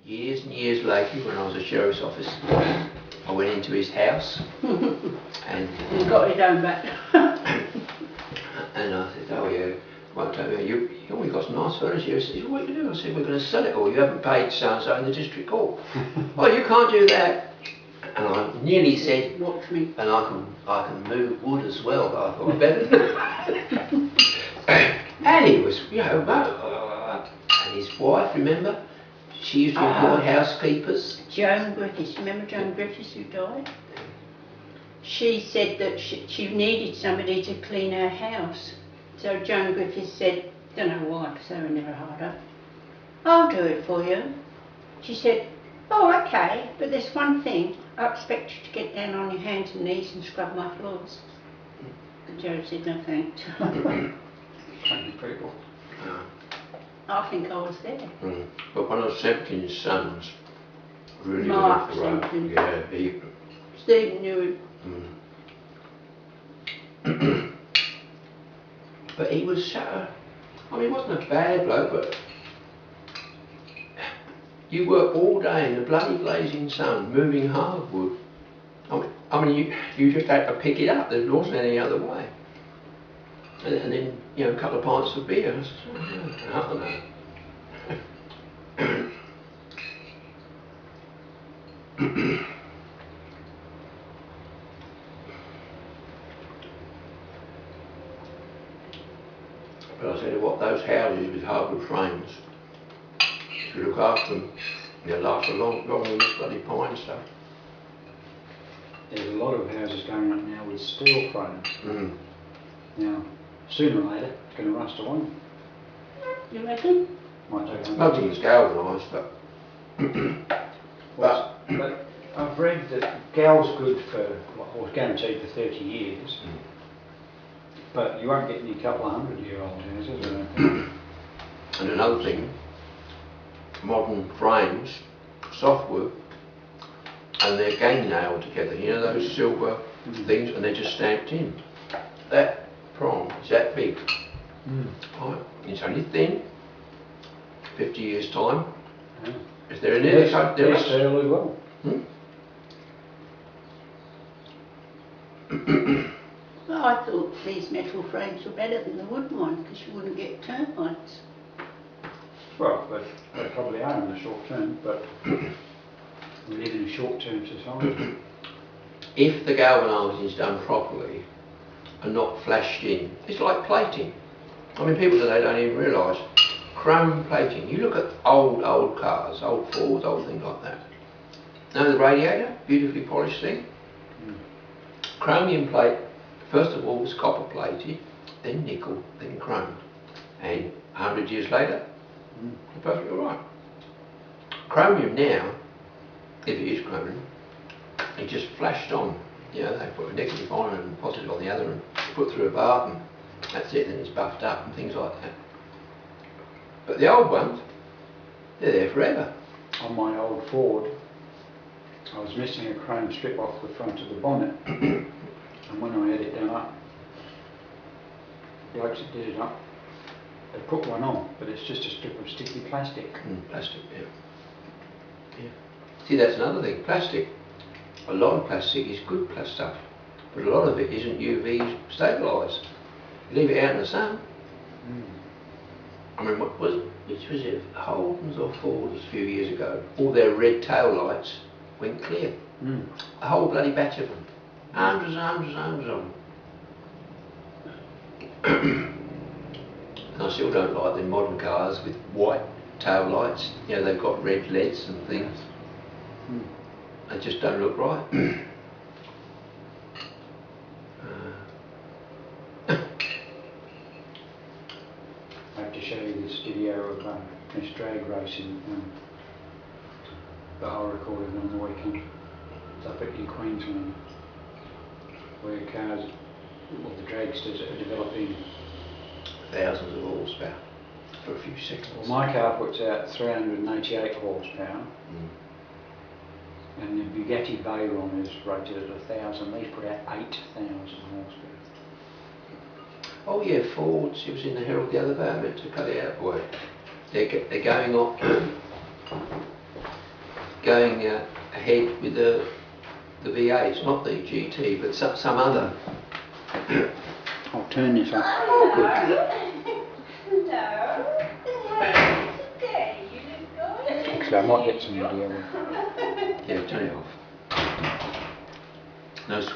years and years later, when I was at the sheriff's office, I went into his house and he's got his own back. and I said, oh yeah, won't tell you, we got some nice furniture. He said, what are you doing? I said, we're going to sell it all. You haven't paid so-and-so in the district court. Oh, you can't do that. And I nearly said, watch me. And I can move wood as well, but I thought I better. And he was, and his wife, remember? She used to employ housekeepers. Joan Griffiths, remember Joan Griffiths who died? She said that she needed somebody to clean her house. So Joan Griffiths said, don't know why, because they were never hard up, I'll do it for you. She said, oh okay, but there's one thing, I expect you to get down on your hands and knees and scrub my floors. And Joe said, no thanks. 20 people. I think I was there. But one of Semkin's sons really Mark went off the road. Yeah, he. Stephen knew him. But he was I mean, he wasn't a bad bloke, but you work all day in the bloody blazing sun, moving hardwood. I mean, you just had to pick it up. There wasn't any other way. And then, you know, a couple of pints of beer. I don't know. But I tell you what, those houses with hardwood frames, if you look after them, they'll last a long than this bloody pine stuff. There's a lot of houses going up now with steel frames. Now, sooner or later, it's going to rust away. You reckon? Might take another Most of it's galvanised, but I've read that gal's good for, or guaranteed for 30 years, but you won't get any couple of 100-year-old houses, I don't think. And another thing, modern frames, softwood, and they're gang nailed together, you know those silver things, and they're just stamped in. That prong is that big. Right. It's only thin. 50 years time. If they're in there, they're steel as well. Well, I thought these metal frames were better than the wooden ones because you wouldn't get termites. Well, they probably are in the short term, but we live in a short-term society. If the galvanising is done properly and not flashed in, it's like plating. I mean, people today don't even realise chrome plating. You look at old cars, old Fords, old things like that. Now the radiator, beautifully polished thing. Chromium plate, first of all, was copper plated, then nickel, then chrome. And 100 years later, they're perfectly all right. Chromium now, if it is chromium, it just flashed on. You know, they put a negative on and a positive on the other and put through a bath and that's it, then it's buffed up and things like that. But the old ones, they're there forever. On my old Ford, I was missing a chrome strip off the front of the bonnet, and when I had it done up, the blokes that did it up, they put one on, but it's just a strip of sticky plastic. Plastic, yeah. See, that's another thing, plastic. A lot of plastic is good stuff, but a lot of it isn't UV stabilised. You leave it out in the sun. I mean, which was it, Holden's or Ford's a few years ago, all their red tail lights went clear. A whole bloody batch of them. Hundreds and hundreds and hundreds of them. And I still don't like the modern cars with white tail lights. You know, they've got red LEDs and things. They just don't look right. I have to show you this video of this drag racing that I recorded on the weekend. It's up in Queensland, where cars, well, the dragsters are developing thousands of horsepower for a few seconds. Well, my car puts out 388 horsepower, and the Bugatti Veyron is rated at 1,000. These put out 8,000 horsepower. Oh yeah, Ford's. It was in the Herald the other day. I meant to cut it out, boy. They're going off. going ahead with the V8s, not the GT, but some other. I'll turn this off. Oh, good. Actually, I might get some video. Yeah, turn it off. No.